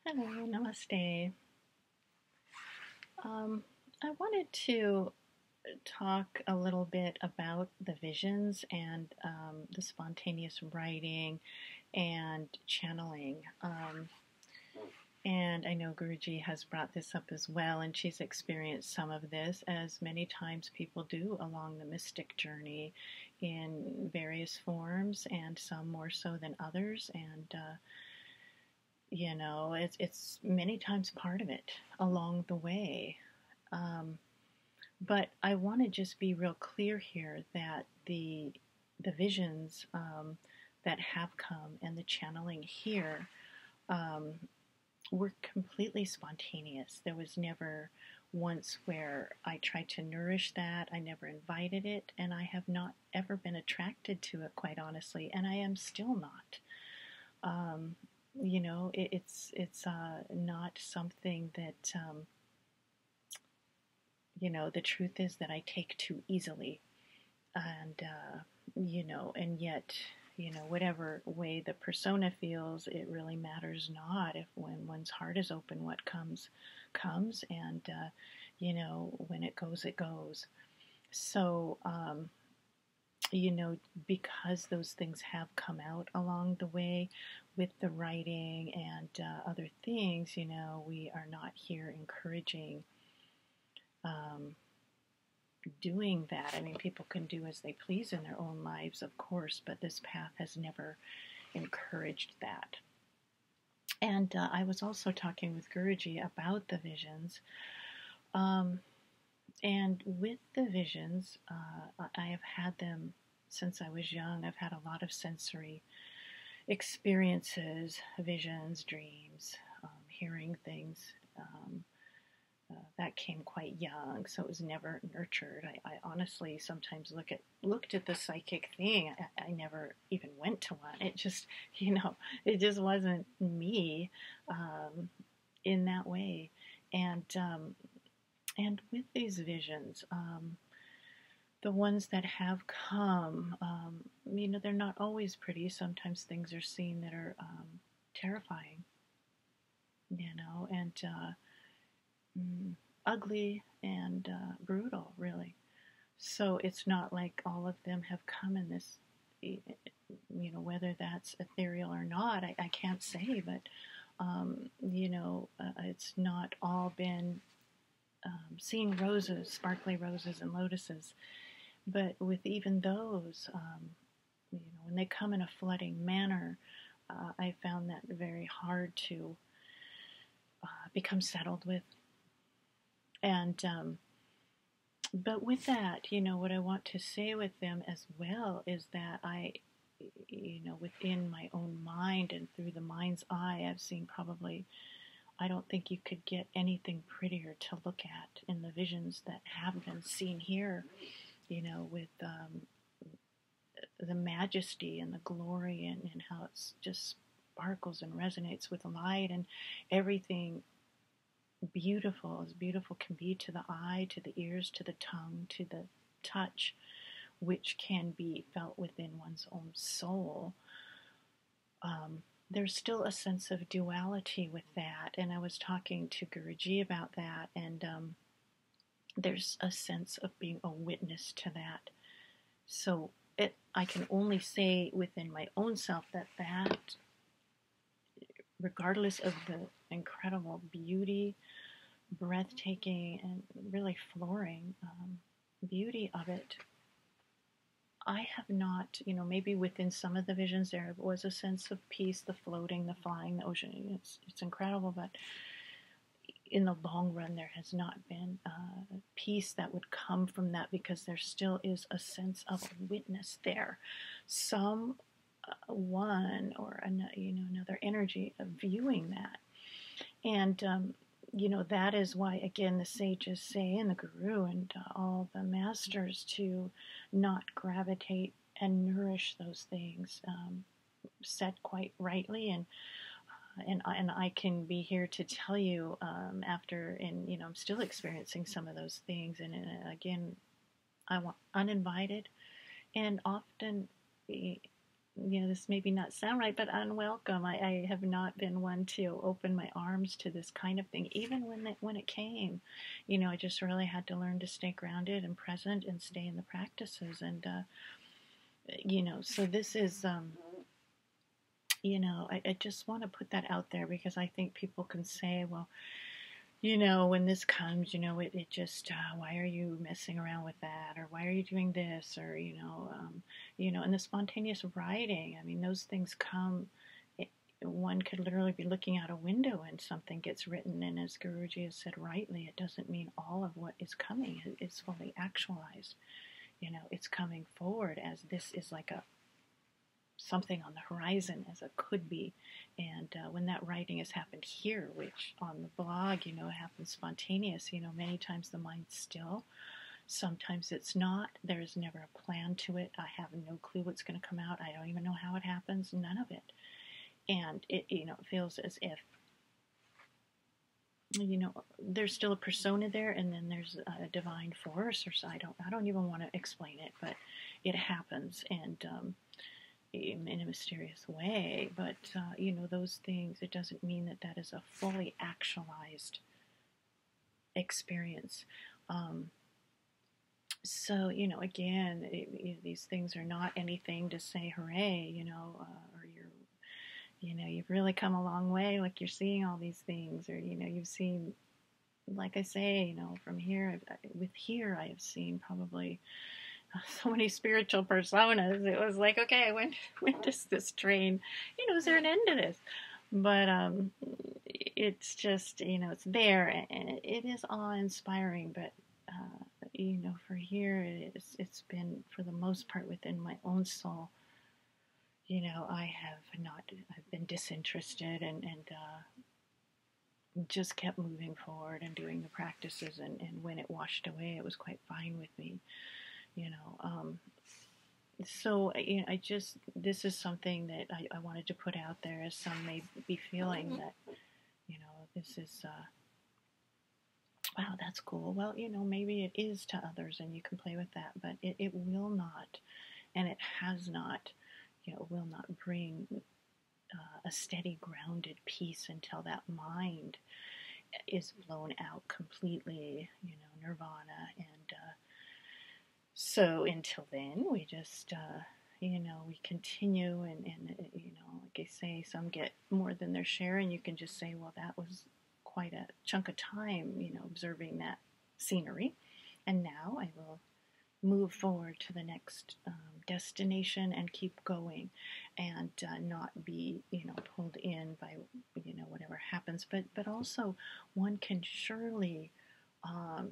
Hello, namaste. I wanted to talk a little bit about the visions and the spontaneous writing and channeling. And I know Guruji has brought this up as well, and she's experienced some of this, as many times people do along the mystic journey in various forms, and some more so than others. And it's many times part of it along the way. Um, but I want to just be real clear here that the visions that have come and the channeling here um, were completely spontaneous. There was never once where I tried to nourish that. I never invited it, and I have not ever been attracted to it, quite honestly, and I am still not. Um, it's not something that the truth is that I take too easily, and and yet, whatever way the persona feels, it really matters not. If when one's heart is open, what comes, comes, and when it goes, it goes. So, because those things have come out along the way with the writing and other things, we are not here encouraging um, doing that. I mean, people can do as they please in their own lives, of course, but this path has never encouraged that. And I was also talking with Guruji about the visions. Um, and with the visions, I have had them since I was young. I've had a lot of sensory experiences, visions, dreams, hearing things. That came quite young, so it was never nurtured. I honestly sometimes looked at the psychic thing. I never even went to one. It just, it just wasn't me in that way. And with these visions, the ones that have come, they're not always pretty. Sometimes things are seen that are terrifying, and ugly and brutal, really. So it's not like all of them have come in this, whether that's ethereal or not, I can't say, but, it's not all been seeing roses, sparkly roses and lotuses. But with even those, when they come in a flooding manner, I found that very hard to become settled with. And but with that, what I want to say with them as well is that I, within my own mind and through the mind's eye, I've seen probably, I don't think you could get anything prettier to look at in the visions that have been seen here, with the majesty and the glory and how it's just sparkles and resonates with light and everything beautiful, as beautiful can be to the eye, to the ears, to the tongue, to the touch, which can be felt within one's own soul. There's still a sense of duality with that, and I was talking to Guruji about that, and there's a sense of being a witness to that. So I can only say within my own self that regardless of the incredible beauty, breathtaking, and really flooring beauty of it, I have not, maybe within some of the visions there was a sense of peace, the floating, the flying, the ocean. It's incredible, but in the long run, there has not been peace that would come from that, because there still is a sense of a witness there. Some one or another energy of viewing that. And that is why, again, the sages say, and the guru and all the masters, to not gravitate and nourish those things, said quite rightly. And I can be here to tell you after, and I'm still experiencing some of those things, and again, I want uninvited, and often this maybe not sound right, but unwelcome. I have not been one to open my arms to this kind of thing, even when it came. I just really had to learn to stay grounded and present and stay in the practices. And, so this is, I just want to put that out there because I think people can say, well, when this comes, it just, why are you messing around with that? Or why are you doing this? Or, and the spontaneous writing, I mean, those things come, one could literally be looking out a window and something gets written. And as Guruji has said rightly, it doesn't mean all of what is coming is fully actualized. It's coming forward as this is like something on the horizon as a could be. And when that writing has happened here, which on the blog, happens spontaneous, many times the mind's still. Sometimes it's not. There's never a plan to it. I have no clue what's going to come out. I don't even know how it happens. None of it. And it, it feels as if, there's still a persona there, and then there's a divine force, or so. I don't even want to explain it, but it happens. And, in a mysterious way, but those things, it doesn't mean that is a fully actualized experience. So again, these things are not anything to say hooray, or you've really come a long way, like you're seeing all these things, or you've seen, like I say, from here, I have seen probably so many spiritual personas. It was like, okay, when does this train, is there an end to this? But it's just, it's there, and it is awe-inspiring. But for here, it's been for the most part within my own soul. I've been disinterested and just kept moving forward and doing the practices, and when it washed away, it was quite fine with me. So this is something that I wanted to put out there, as some may be feeling that, this is, wow, that's cool. Well, maybe it is to others and you can play with that, but it will not, and it has not, will not bring a steady, grounded peace until that mind is blown out completely, nirvana. And so until then, we just, we continue, and like I say, some get more than their share, and you can just say, well, that was quite a chunk of time, observing that scenery, and now I will move forward to the next destination and keep going, and not be, pulled in by, whatever happens, but also one can surely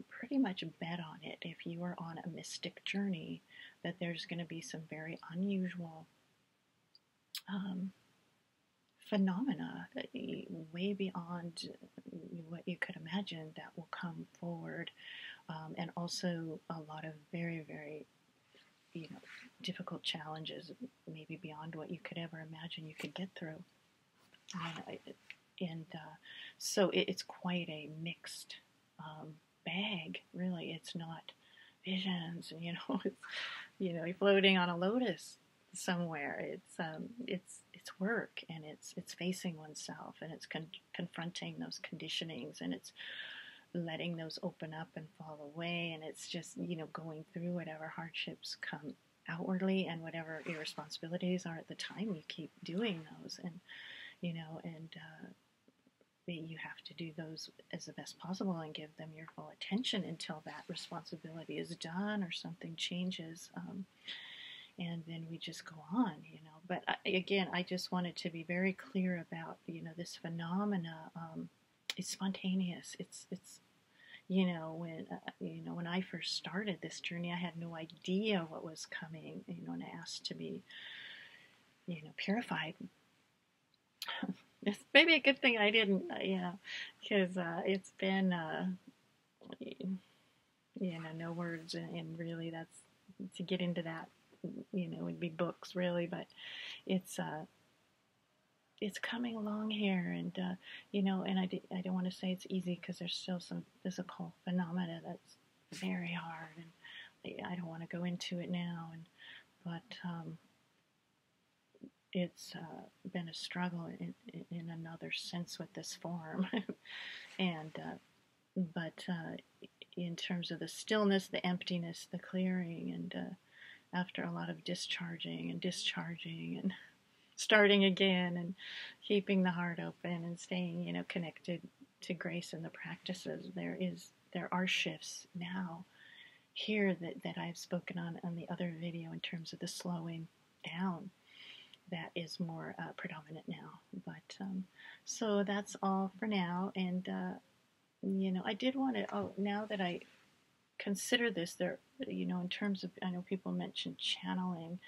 pretty much bet on it, if you are on a mystic journey, that there's going to be some very unusual phenomena way beyond what you could imagine that will come forward, and also a lot of very, very difficult challenges, maybe beyond what you could ever imagine you could get through. And so it's quite a mixed bag, really. It's not visions, it's, you're floating on a lotus somewhere. It's work, and it's facing oneself, and it's confronting those conditionings, and it's letting those open up and fall away, and it's just, going through whatever hardships come outwardly, and whatever your responsibilities are at the time, you keep doing those, and you have to do those as the best possible and give them your full attention until that responsibility is done or something changes, and then we just go on, But again, I just wanted to be very clear about, this phenomena. It's spontaneous. It's when I first started this journey, I had no idea what was coming, and I asked to be, purified. It's maybe a good thing I didn't, because it's been, no words, and really that's, to get into that, would be books, really, but it's coming along here, and, and I don't want to say it's easy, because there's still some physical phenomena that's very hard, and I don't want to go into it now, but it's been a struggle in another sense with this form. And but in terms of the stillness, the emptiness, the clearing, and after a lot of discharging and starting again and keeping the heart open and staying, connected to grace and the practices, there are shifts now here that I've spoken on the other video in terms of the slowing down that is more predominant now. But so that's all for now. And I did want to. Oh, now that I consider this, there, in terms of, I know people mentioned channeling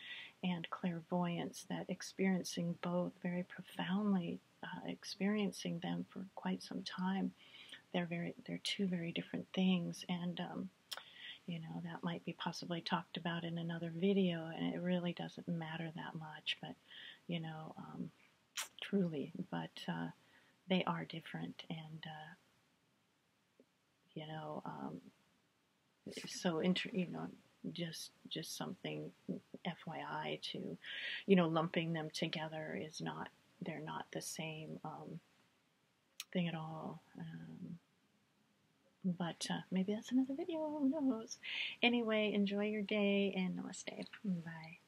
and clairvoyance, that experiencing both very profoundly, experiencing them for quite some time, they're two very different things, and that might be possibly talked about in another video, and it really doesn't matter that much, but truly, but they are different, and so just something FYI to, lumping them together is not, they're not the same thing at all. But maybe that's another video, who knows. Anyway, enjoy your day, and namaste. Bye.